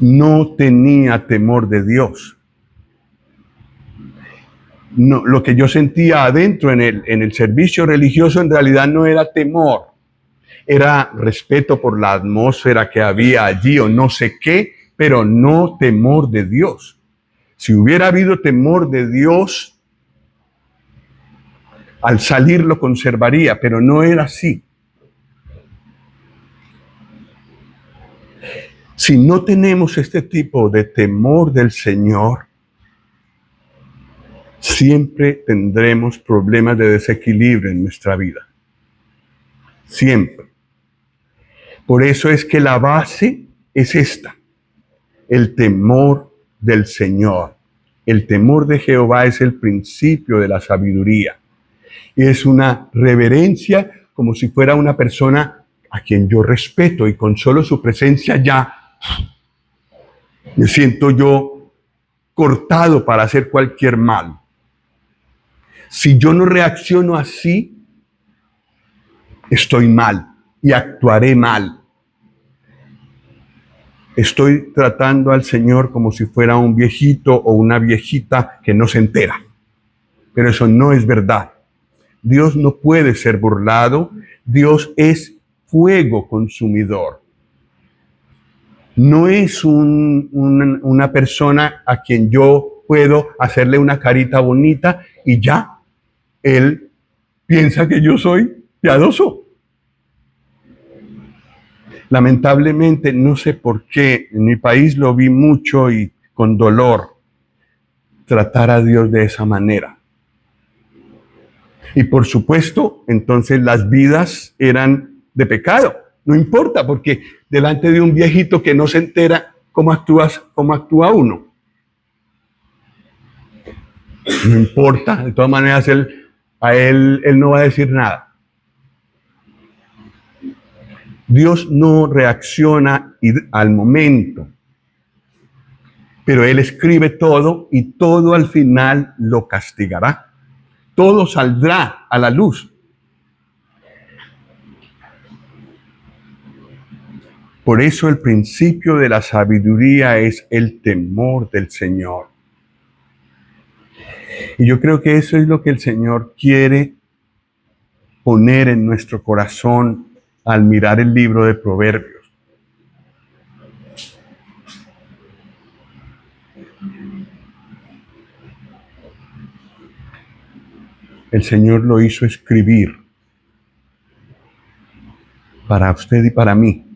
No tenía temor de Dios. No, lo que yo sentía adentro en el servicio religioso en realidad no era temor. Era respeto por la atmósfera que había allí o no sé qué, pero no temor de Dios. Si hubiera habido temor de Dios, al salir lo conservaría, pero no era así. Si no tenemos este tipo de temor del Señor, siempre tendremos problemas de desequilibrio en nuestra vida. Siempre. Por eso es que la base es esta, el temor del Señor. El temor de Jehová es el principio de la sabiduría. Y es una reverencia como si fuera una persona a quien yo respeto y con solo su presencia ya me siento yo cortado para hacer cualquier mal. Si yo no reacciono así, estoy mal y actuaré mal. Estoy tratando al Señor como si fuera un viejito o una viejita que no se entera. Pero eso no es verdad. Dios no puede ser burlado. Dios es fuego consumidor. No es una persona a quien yo puedo hacerle una carita bonita y ya. Él piensa que yo soy piadoso. Lamentablemente, no sé por qué, en mi país lo vi mucho y con dolor, tratar a Dios de esa manera. Y por supuesto, entonces las vidas eran de pecado. No importa, porque delante de un viejito que no se entera cómo actúa uno. No importa, de todas maneras él no va a decir nada. Dios no reacciona al momento, pero Él escribe todo y todo al final lo castigará. Todo saldrá a la luz. Por eso el principio de la sabiduría es el temor del Señor. Y yo creo que eso es lo que el Señor quiere poner en nuestro corazón al mirar el libro de Proverbios. El Señor lo hizo escribir para usted y para mí.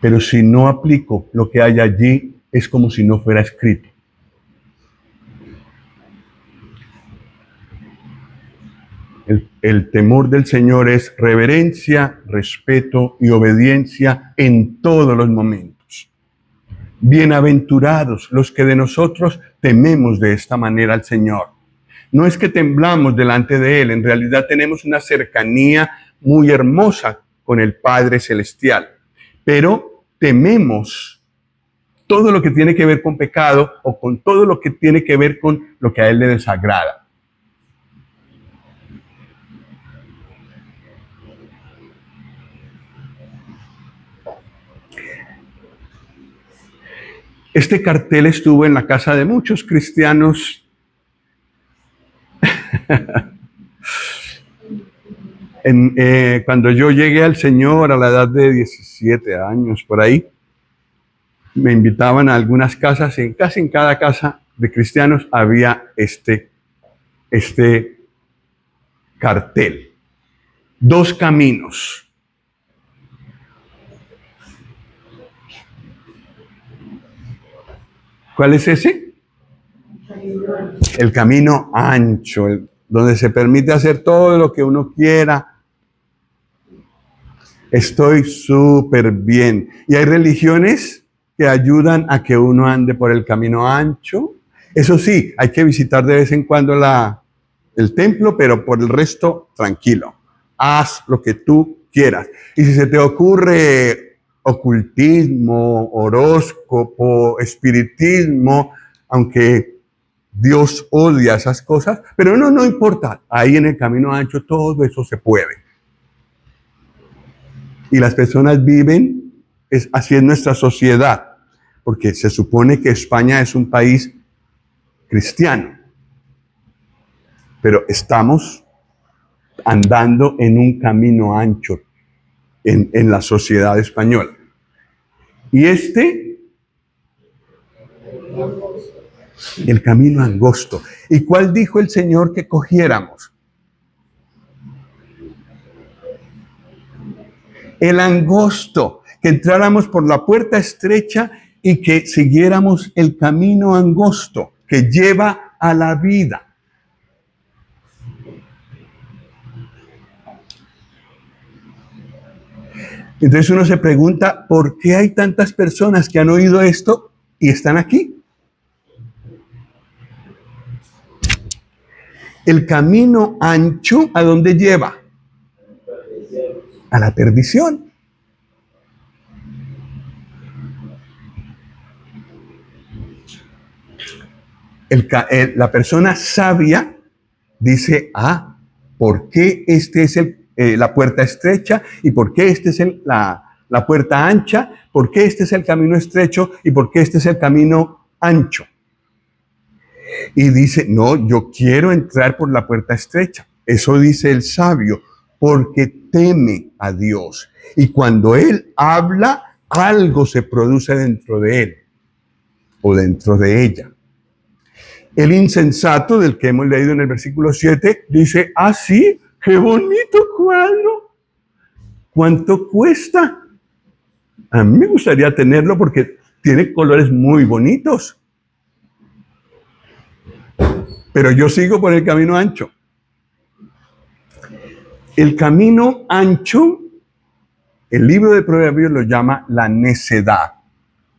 Pero si no aplico lo que hay allí, es como si no fuera escrito. El temor del Señor es reverencia, respeto y obediencia en todos los momentos. Bienaventurados los que de nosotros tememos de esta manera al Señor. No es que temblamos delante de Él, en realidad tenemos una cercanía muy hermosa con el Padre Celestial, pero tememos todo lo que tiene que ver con pecado o con todo lo que tiene que ver con lo que a Él le desagrada. Este cartel estuvo en la casa de muchos cristianos cuando yo llegué al Señor a la edad de 17 años, por ahí. me invitaban a algunas casas, casi en cada casa de cristianos había este cartel. 2 caminos. ¿Cuál es ese? El camino ancho, donde se permite hacer todo lo que uno quiera. Estoy súper bien. Y hay religiones que ayudan a que uno ande por el camino ancho. Eso sí, hay que visitar de vez en cuando el templo, pero por el resto, tranquilo. Haz lo que tú quieras. Y si se te ocurre ocultismo, horóscopo, espiritismo, aunque Dios odia esas cosas, pero no importa. Ahí en el camino ancho todo eso se puede. Y las personas viven, así es nuestra sociedad, porque se supone que España es un país cristiano, pero estamos andando en un camino ancho en la sociedad española. Y el camino angosto. ¿Y cuál dijo el Señor que cogiéramos? El angosto, que entráramos por la puerta estrecha y que siguiéramos el camino angosto que lleva a la vida. Entonces uno se pregunta, ¿por qué hay tantas personas que han oído esto y están aquí? El camino ancho, ¿a dónde lleva? A la perdición. La persona sabia dice, ¿por qué este es la puerta estrecha? ¿Y por qué este es la puerta ancha? ¿Por qué este es el camino estrecho? ¿Y por qué este es el camino ancho? Y dice, no, yo quiero entrar por la puerta estrecha. Eso dice el sabio, porque teme a Dios. Y cuando Él habla, algo se produce dentro de Él o dentro de ella. El insensato, del que hemos leído en el versículo 7, dice, sí, qué bonito cuadro. ¿Cuánto cuesta? A mí me gustaría tenerlo porque tiene colores muy bonitos. Pero yo sigo por el camino ancho. El camino ancho, el libro de Proverbios lo llama la necedad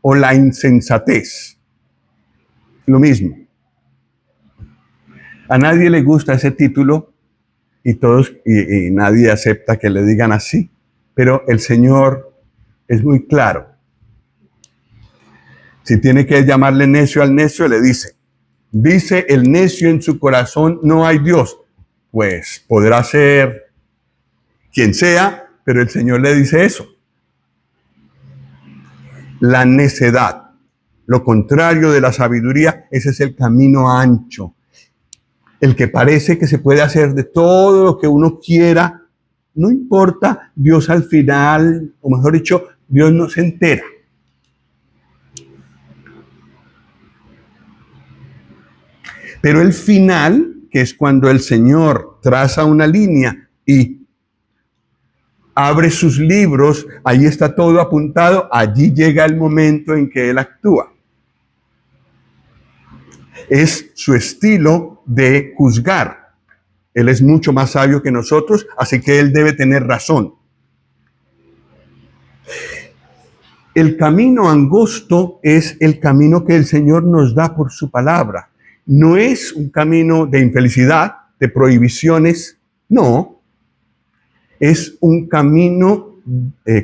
o la insensatez. Lo mismo. A nadie le gusta ese título y nadie acepta que le digan así, pero el Señor es muy claro. Si tiene que llamarle necio al necio, le dice el necio en su corazón, no hay Dios. Pues podrá ser quien sea, pero el Señor le dice eso. La necedad, lo contrario de la sabiduría, ese es el camino ancho. El que parece que se puede hacer de todo lo que uno quiera, no importa, Dios al final, o mejor dicho, Dios no se entera. Pero el final, que es cuando el Señor traza una línea y abre sus libros, ahí está todo apuntado, allí llega el momento en que Él actúa. Es su estilo de juzgar. Él es mucho más sabio que nosotros, así que Él debe tener razón. El camino angosto es el camino que el Señor nos da por su palabra. No es un camino de infelicidad, de prohibiciones, no. Es un camino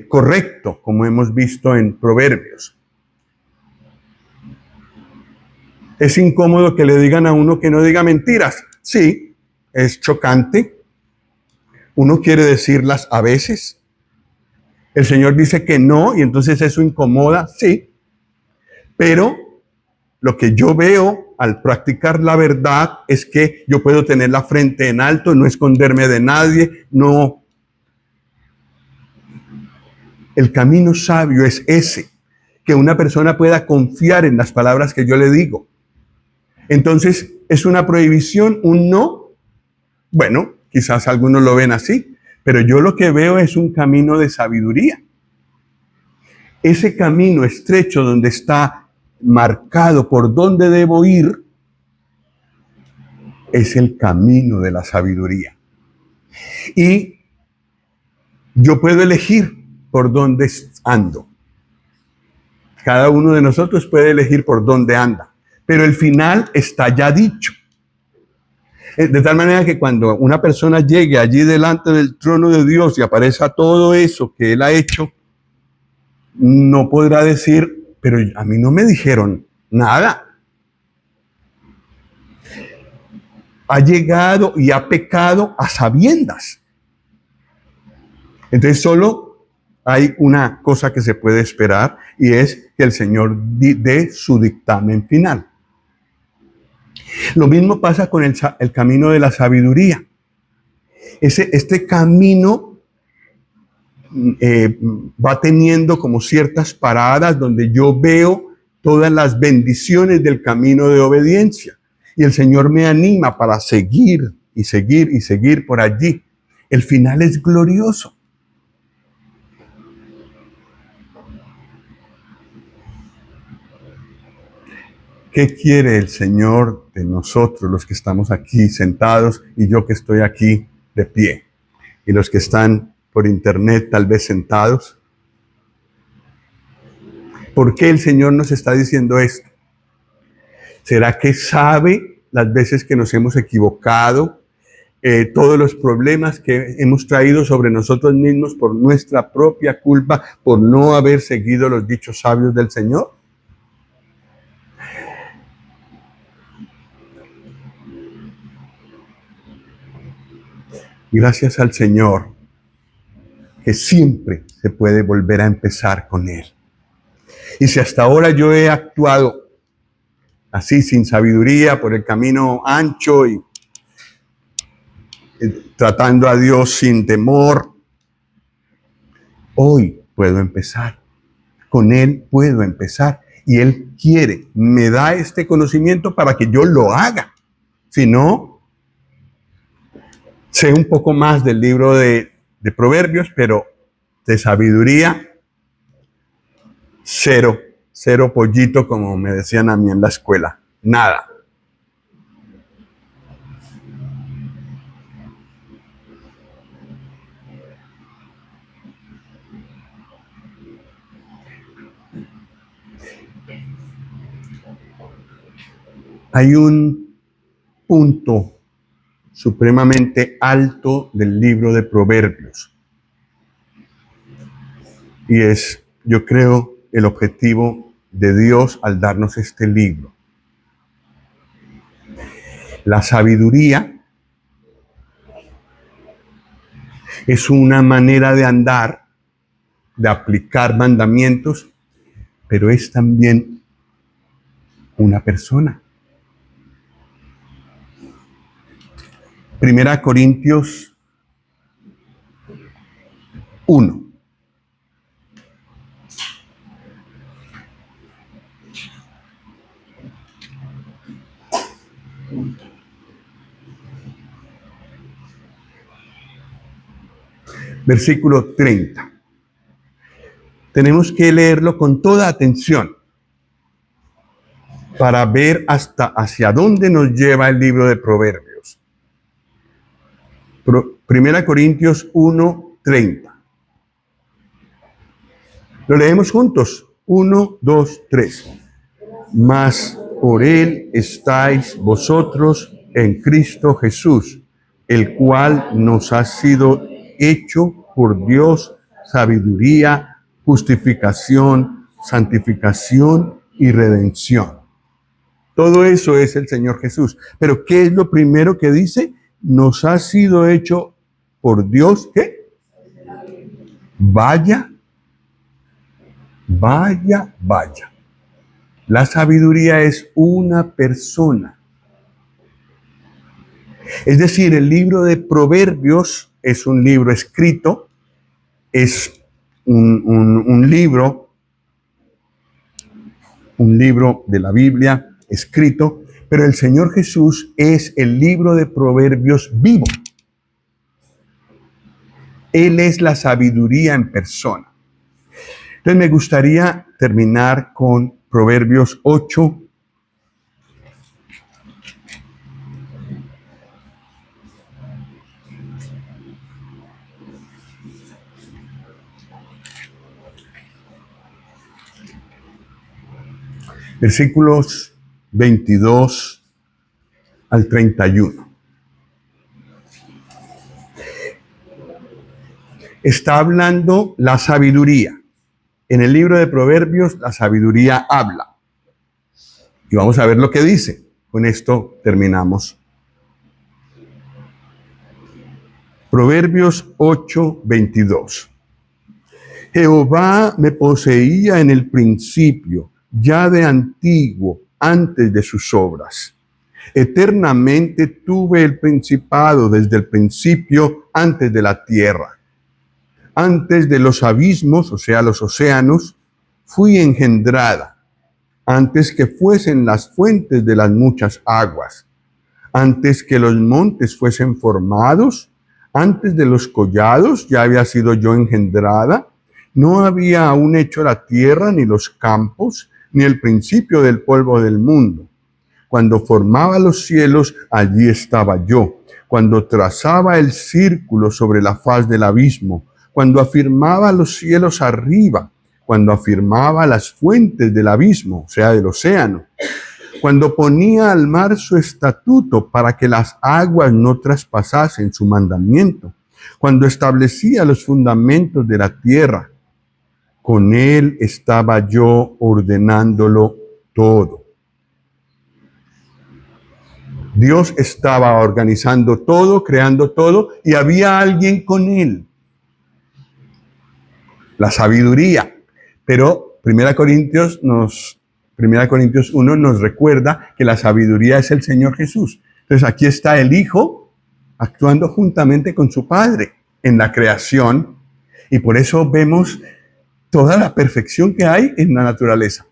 correcto, como hemos visto en Proverbios. Es incómodo que le digan a uno que no diga mentiras. Sí, es chocante. Uno quiere decirlas a veces. El Señor dice que no y entonces eso incomoda, sí. Pero lo que yo veo al practicar la verdad es que yo puedo tener la frente en alto, no esconderme de nadie, no. El camino sabio es ese. que una persona pueda confiar en las palabras que yo le digo. Entonces, ¿es una prohibición, un no? Bueno, quizás algunos lo ven así, pero yo lo que veo es un camino de sabiduría. Ese camino estrecho donde está marcado por dónde debo ir, es el camino de la sabiduría. Y yo puedo elegir por dónde ando. Cada uno de nosotros puede elegir por dónde anda, pero el final está ya dicho. De tal manera que cuando una persona llegue allí delante del trono de Dios y aparezca todo eso que él ha hecho, no podrá decir, pero a mí no me dijeron nada. Ha llegado y ha pecado a sabiendas. Entonces solo hay una cosa que se puede esperar y es que el Señor dé su dictamen final. Lo mismo pasa con el camino de la sabiduría. Este camino va teniendo como ciertas paradas donde yo veo todas las bendiciones del camino de obediencia. Y el Señor me anima para seguir y seguir y seguir por allí. El final es glorioso. ¿Qué quiere el Señor de nosotros, los que estamos aquí sentados y yo que estoy aquí de pie? Y los que están por internet tal vez sentados. ¿Por qué el Señor nos está diciendo esto? ¿Será que sabe las veces que nos hemos equivocado? Todos los problemas que hemos traído sobre nosotros mismos por nuestra propia culpa, por no haber seguido los dichos sabios del Señor. Gracias al Señor, que siempre se puede volver a empezar con Él. Y si hasta ahora yo he actuado así, sin sabiduría, por el camino ancho y tratando a Dios sin temor, hoy puedo empezar. Con Él puedo empezar. Y Él quiere, me da este conocimiento para que yo lo haga. Si no, sé un poco más del libro de Proverbios, pero de sabiduría, cero. Cero pollito, como me decían a mí en la escuela. Nada. Hay un punto supremamente alto del libro de Proverbios. Y es, yo creo, el objetivo de Dios al darnos este libro. La sabiduría es una manera de andar, de aplicar mandamientos, pero es también una persona. 1 Corintios 1. Versículo 30. Tenemos que leerlo con toda atención para ver hacia dónde nos lleva el libro de Proverbios. 1 Corintios 1, 30. Lo leemos juntos. 1, 2, 3. Mas por Él estáis vosotros en Cristo Jesús, el cual nos ha sido hecho por Dios sabiduría, justificación, santificación y redención. Todo eso es el Señor Jesús. Pero ¿qué es lo primero que dice? Nos ha sido hecho por Dios, ¿qué? Vaya. La sabiduría es una persona. Es decir, el libro de Proverbios es un libro escrito, es un libro un libro de la Biblia escrito, pero el Señor Jesús es el libro de Proverbios vivo. Él es la sabiduría en persona. Entonces me gustaría terminar con Proverbios 8. Versículos 22 al 31. Está hablando la sabiduría. En el libro de Proverbios, la sabiduría habla. Y vamos a ver lo que dice. Con esto terminamos. Proverbios 8, 22. Jehová me poseía en el principio, ya de antiguo, antes de sus obras. Eternamente tuve el principado desde el principio, antes de la tierra. Antes de los abismos, o sea, los océanos, fui engendrada. Antes que fuesen las fuentes de las muchas aguas. Antes que los montes fuesen formados, antes de los collados ya había sido yo engendrada. No había aún hecho la tierra, ni los campos, ni el principio del polvo del mundo. Cuando formaba los cielos, allí estaba yo. Cuando trazaba el círculo sobre la faz del abismo. Cuando afirmaba los cielos arriba. Cuando afirmaba las fuentes del abismo, o sea, del océano. Cuando ponía al mar su estatuto para que las aguas no traspasasen su mandamiento. Cuando establecía los fundamentos de la tierra. Con él estaba yo ordenándolo todo. Dios estaba organizando todo, creando todo, y había alguien con él. La sabiduría. Pero 1 Corintios 1 nos recuerda que la sabiduría es el Señor Jesús. Entonces aquí está el Hijo actuando juntamente con su Padre en la creación, y por eso vemos toda la perfección que hay en la naturaleza.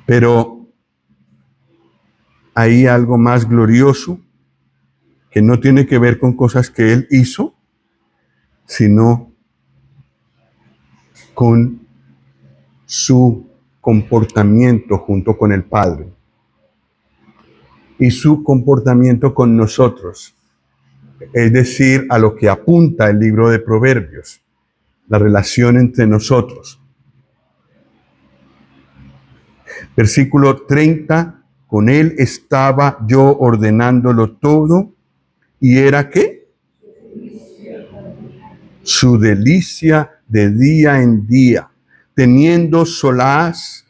Pero hay algo más glorioso que no tiene que ver con cosas que Él hizo, sino con su comportamiento junto con el Padre y su comportamiento con nosotros, es decir, a lo que apunta el libro de Proverbios, la relación entre nosotros. Versículo 30, con él estaba yo ordenándolo todo, y era ¿qué? Su delicia de día en día, teniendo solaz,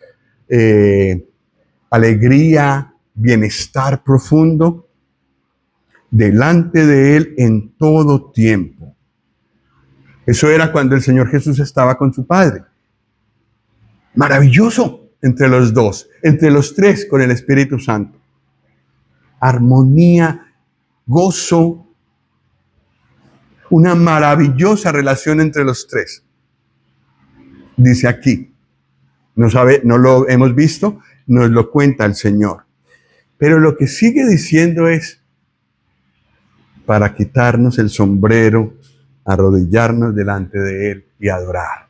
alegría, bienestar profundo, delante de él en todo tiempo. Eso era cuando el Señor Jesús estaba con su Padre. Maravilloso entre los dos, entre los tres con el Espíritu Santo. Armonía, gozo, una maravillosa relación entre los tres. Dice aquí, no lo hemos visto, nos lo cuenta el Señor. Pero lo que sigue diciendo es, para quitarnos el sombrero, arrodillarnos delante de Él y adorar.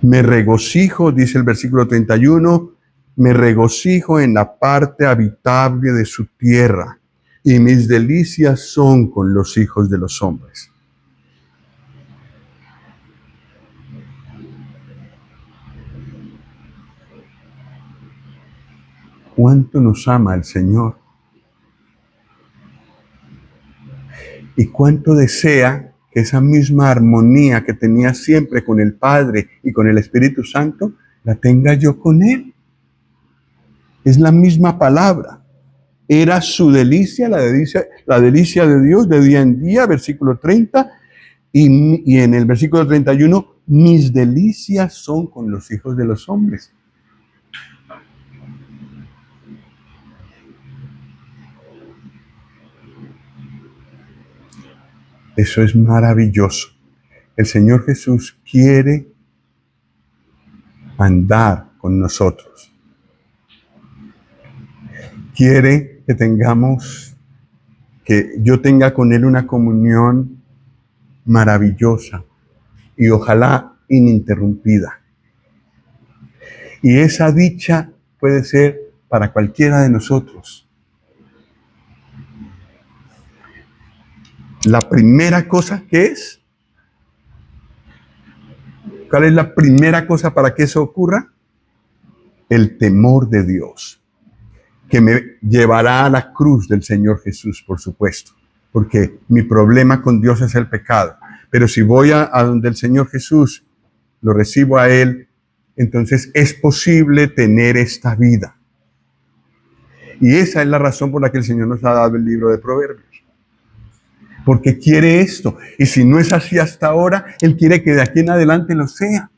Me regocijo, dice el versículo 31, me regocijo en la parte habitable de su tierra, y mis delicias son con los hijos de los hombres. ¿Cuánto nos ama el Señor? Y cuánto desea que esa misma armonía que tenía siempre con el Padre y con el Espíritu Santo, la tenga yo con Él. Es la misma palabra. Era su delicia, la delicia de Dios de día en día, versículo 30, y en el versículo 31, mis delicias son con los hijos de los hombres. Eso es maravilloso. El Señor Jesús quiere andar con nosotros. Quiere que yo tenga con Él una comunión maravillosa y ojalá ininterrumpida. Y esa dicha puede ser para cualquiera de nosotros. La primera cosa que es, ¿cuál es la primera cosa para que eso ocurra? El temor de Dios, que me llevará a la cruz del Señor Jesús, por supuesto, porque mi problema con Dios es el pecado. Pero si voy a donde el Señor Jesús, lo recibo a Él, entonces es posible tener esta vida. Y esa es la razón por la que el Señor nos ha dado el libro de Proverbios. Porque quiere esto. Y si no es así hasta ahora, Él quiere que de aquí en adelante lo sea.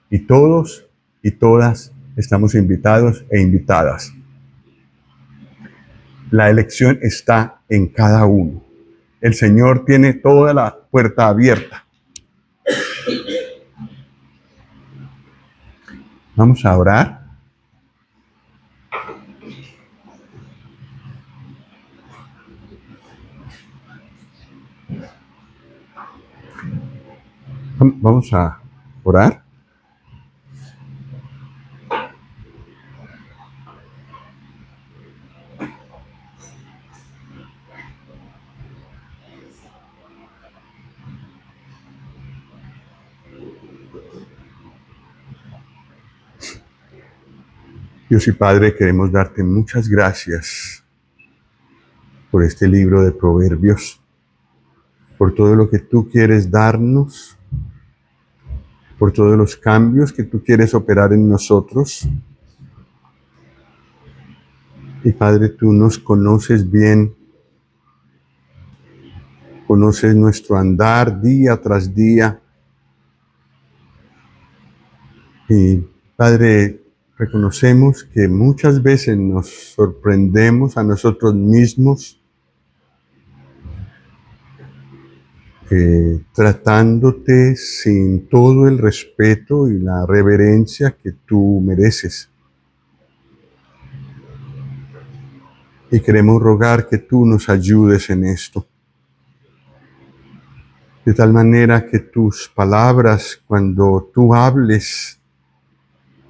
Y todos y todas estamos invitados e invitadas. La elección está en cada uno. El Señor tiene toda la puerta abierta. Vamos a orar. Vamos a orar. Dios y Padre, queremos darte muchas gracias por este libro de Proverbios, por todo lo que tú quieres darnos, por todos los cambios que tú quieres operar en nosotros. Y Padre, tú nos conoces bien, conoces nuestro andar día tras día. Y Padre, reconocemos que muchas veces nos sorprendemos a nosotros mismos tratándote sin todo el respeto y la reverencia que tú mereces. Y queremos rogar que tú nos ayudes en esto. De tal manera que tus palabras, cuando tú hables,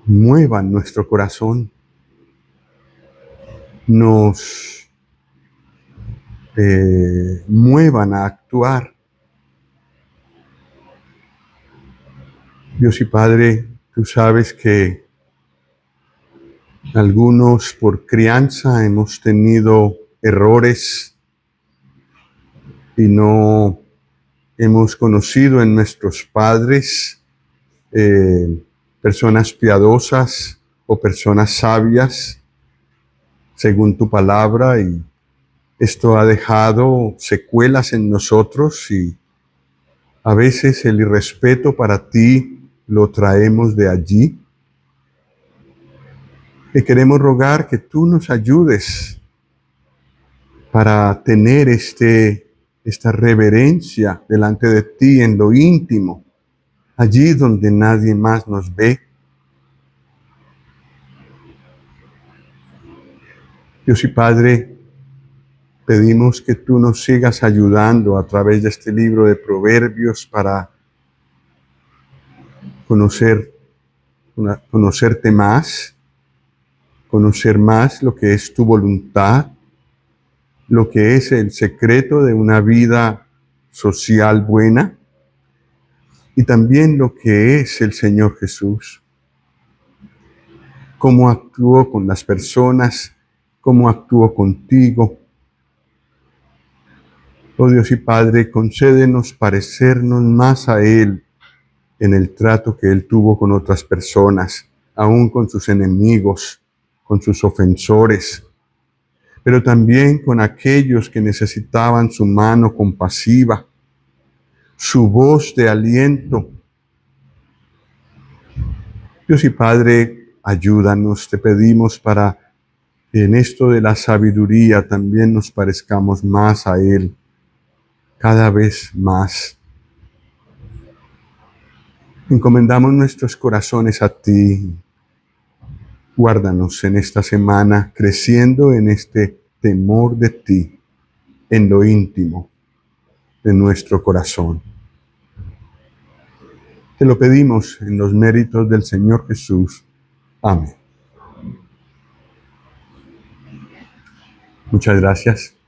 muevan nuestro corazón, nos muevan a actuar. Dios y Padre, tú sabes que algunos por crianza hemos tenido errores y no hemos conocido en nuestros padres personas piadosas o personas sabias según tu palabra, y esto ha dejado secuelas en nosotros y a veces el irrespeto para ti lo traemos de allí. Y queremos rogar que tú nos ayudes para tener esta reverencia delante de ti en lo íntimo, allí donde nadie más nos ve. Dios y Padre, pedimos que tú nos sigas ayudando a través de este libro de Proverbios para conocerte más, conocer más lo que es tu voluntad, lo que es el secreto de una vida social buena y también lo que es el Señor Jesús. Cómo actuó con las personas, cómo actuó contigo. Oh Dios y Padre, concédenos parecernos más a Él en el trato que Él tuvo con otras personas, aún con sus enemigos, con sus ofensores, pero también con aquellos que necesitaban su mano compasiva, su voz de aliento. Dios y Padre, ayúdanos, te pedimos para que en esto de la sabiduría también nos parezcamos más a Él, cada vez más. Encomendamos nuestros corazones a ti. Guárdanos en esta semana, creciendo en este temor de ti, en lo íntimo de nuestro corazón. Te lo pedimos en los méritos del Señor Jesús. Amén. Muchas gracias.